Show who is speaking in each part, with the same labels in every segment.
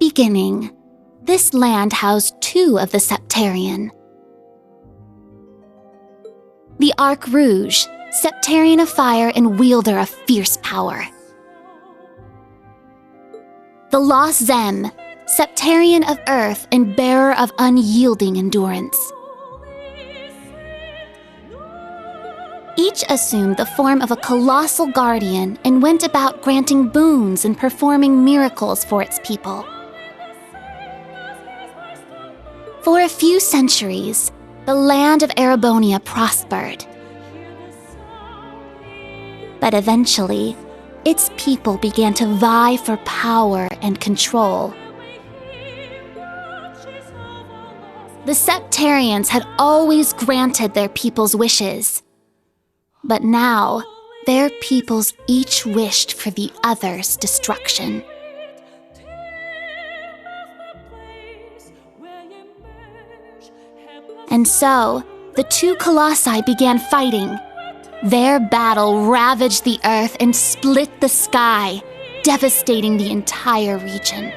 Speaker 1: beginning, this land housed two of the Septarian. The Arc Rouge, Septarian of fire and wielder of fierce power. The Lost Zem, Septarian of earth and bearer of unyielding endurance. Each assumed the form of a colossal guardian and went about granting boons and performing miracles for its people. For a few centuries, the land of Erebonia prospered. But eventually, its people began to vie for power and control. The Septarians had always granted their people's wishes. But now, their peoples each wished for the other's destruction. And so, the two colossi began fighting. Their battle ravaged the earth and split the sky, devastating the entire region.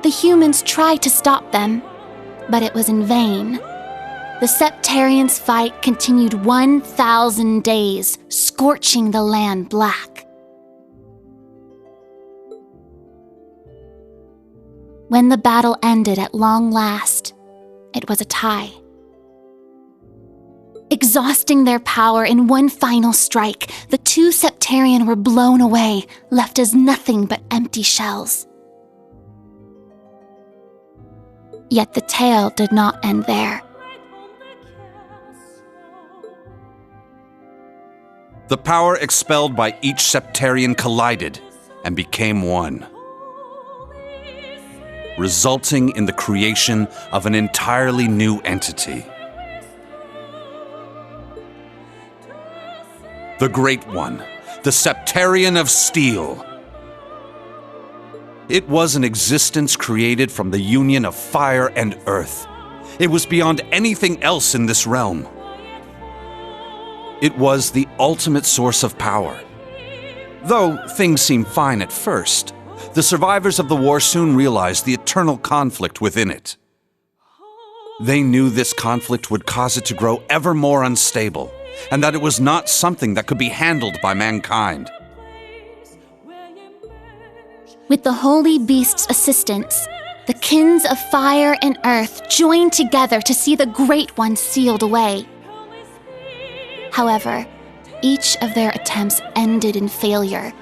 Speaker 1: The humans tried to stop them, but it was in vain. The Septarians' fight continued 1,000 days, scorching the land black. When the battle ended at long last, it was a tie. Exhausting their power in one final strike, the two Septarian were blown away, left as nothing but empty shells. Yet the tale did not end there.
Speaker 2: The power expelled by each Septarian collided and became one, resulting in the creation of an entirely new entity. The Great One, the Septarian of Steel. It was an existence created from the union of fire and earth. It was beyond anything else in this realm. It was the ultimate source of power. Though things seemed fine at first, the survivors of the war soon realized the eternal conflict within it. They knew this conflict would cause it to grow ever more unstable, and that it was not something that could be handled by mankind.
Speaker 1: With the Holy Beast's assistance, the kins of fire and earth joined together to see the Great One sealed away. However, each of their attempts ended in failure.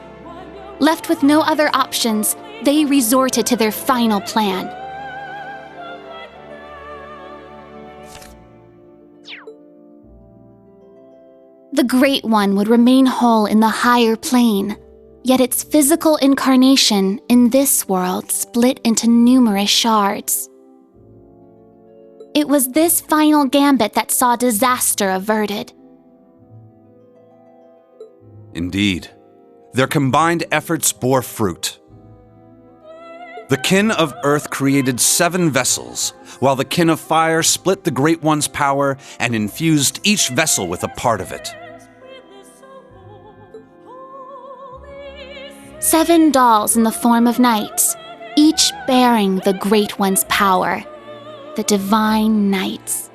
Speaker 1: Left with no other options, they resorted to their final plan. The Great One would remain whole in the higher plane, yet its physical incarnation in this world split into numerous shards. It was this final gambit that saw disaster averted.
Speaker 2: Indeed, their combined efforts bore fruit. The kin of Earth created 7 vessels, while the kin of Fire split the Great One's power and infused each vessel with a part of it.
Speaker 1: 7 dolls in the form of knights, each bearing the Great One's power, the Divine Knights.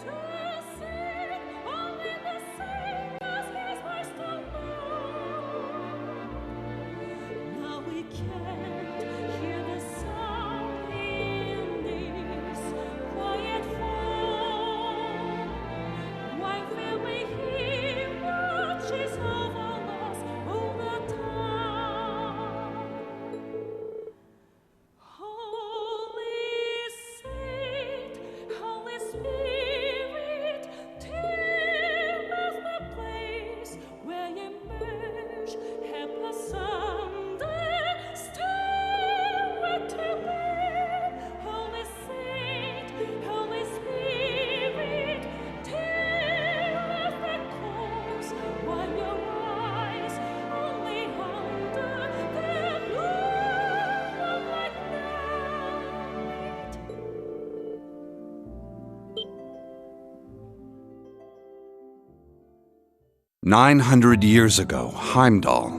Speaker 1: "900 years ago, Heimdall,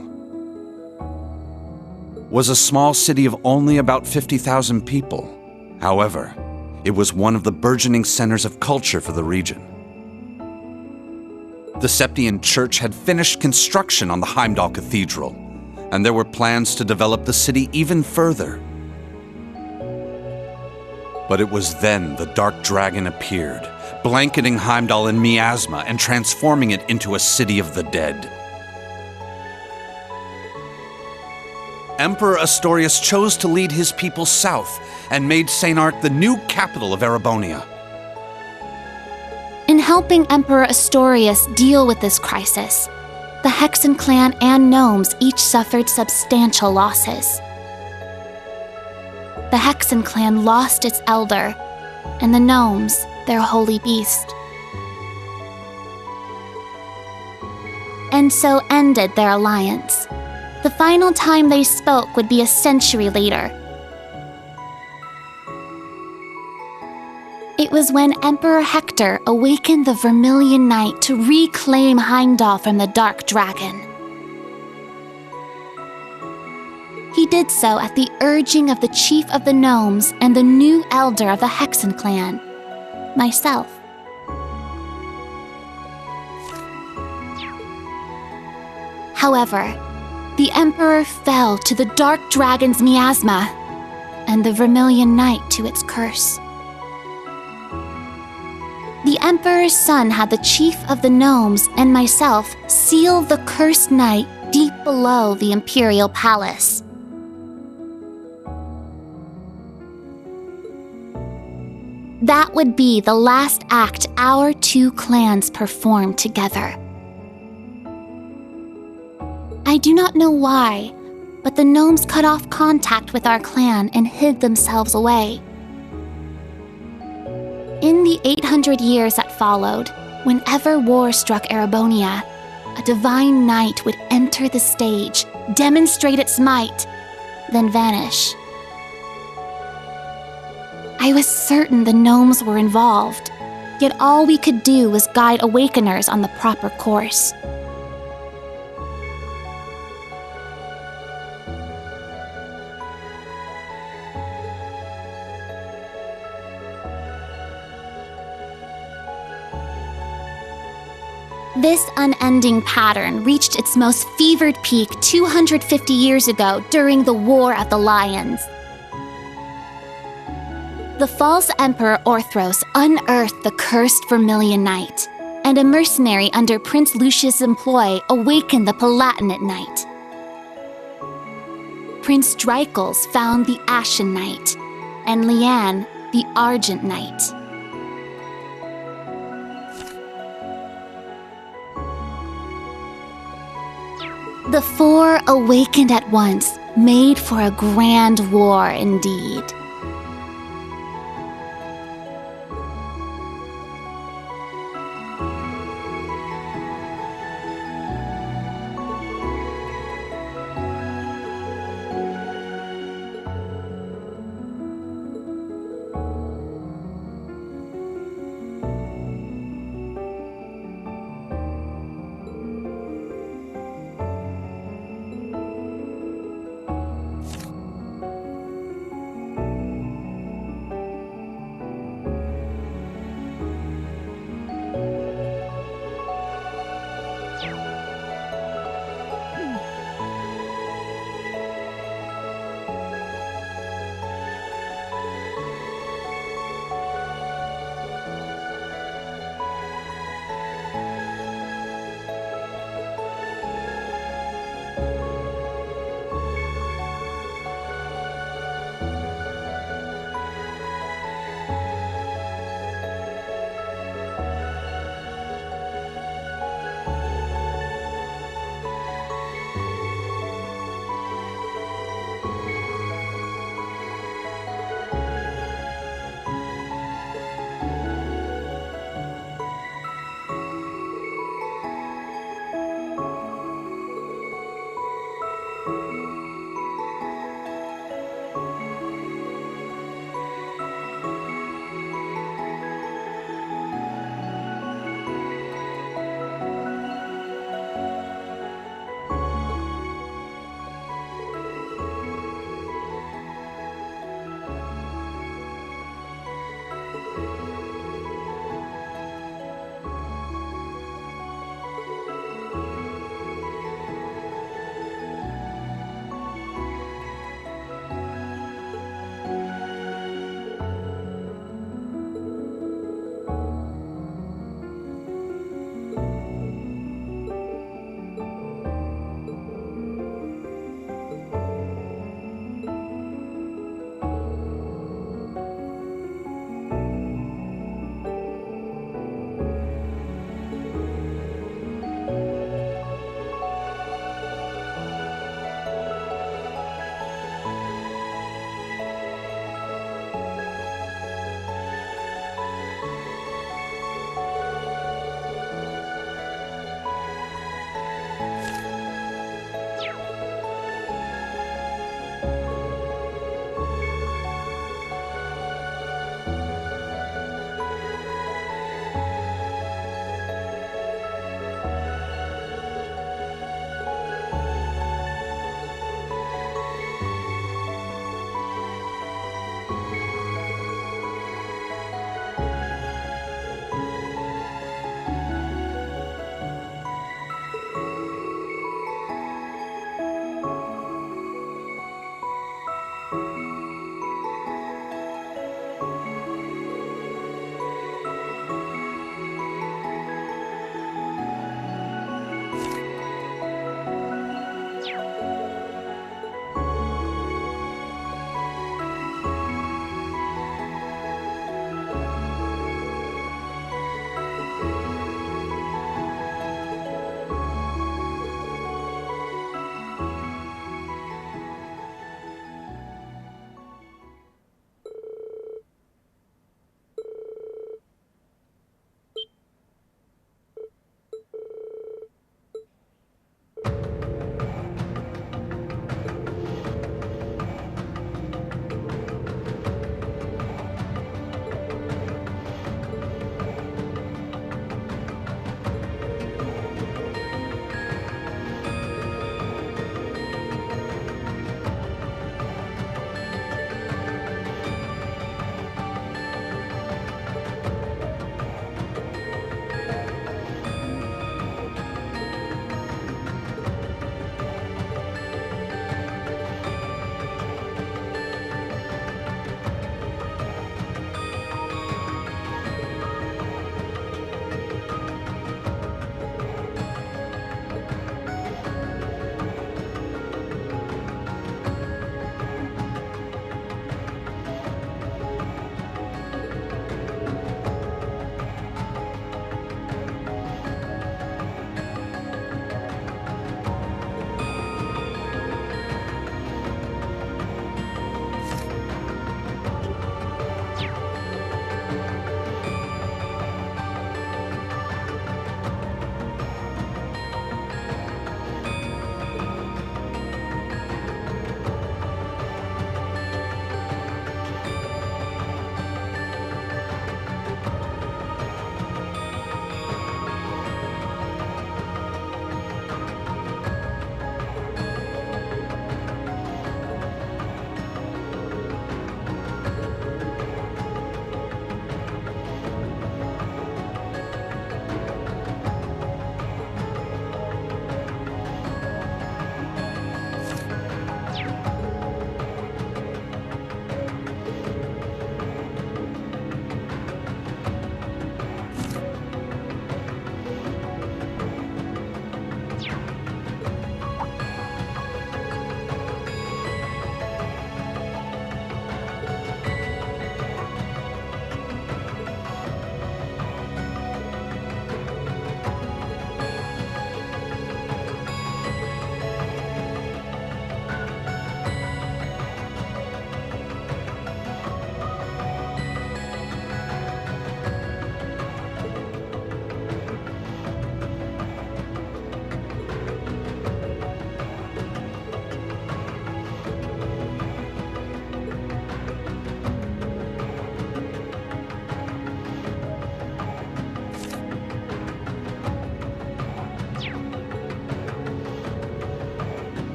Speaker 2: was a small city of only about 50,000 people. However, it was one of the burgeoning centers of culture for the region. The Septian Church had finished construction on the Heimdall Cathedral, and there were plans to develop the city even further. But it was then the Dark Dragon appeared, blanketing Heimdall in miasma and transforming it into a city of the dead. Emperor Astorius chose to lead his people south and made St. Arc the new capital of Erebonia.
Speaker 1: In helping Emperor Astorius deal with this crisis, the Hexen clan and gnomes each suffered substantial losses. The Hexen clan lost its elder, and the gnomes their holy beast. And so ended their alliance. The final time they spoke would be a century later. It was when Emperor Hector awakened the Vermilion Knight to reclaim Heimdall from the Dark Dragon. He did so at the urging of the chief of the gnomes and the new elder of the Hexen clan, myself. However, the Emperor fell to the Dark Dragon's miasma, and the Vermilion Knight to its curse. The Emperor's son had the chief of the gnomes and myself seal the cursed knight deep below the Imperial Palace. That would be the last act our two clans performed together. I do not know why, but the gnomes cut off contact with our clan and hid themselves away. In the 800 years that followed, whenever war struck Erebonia, a divine knight would enter the stage, demonstrate its might, then vanish. I was certain the gnomes were involved, yet all we could do was guide awakeners on the proper course. This unending pattern reached its most fevered peak 250 years ago during the War of the Lions. The false Emperor Orthros unearthed the cursed Vermilion Knight, and a mercenary under Prince Lucius' employ awakened the Palatinate Knight. Prince Dreichels found the Ashen Knight, and Liane the Argent Knight. The four awakened at once, made for a grand war indeed.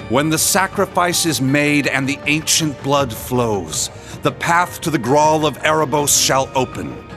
Speaker 2: When the sacrifice is made and the ancient blood flows, the path to the Grawl of Erebos shall open.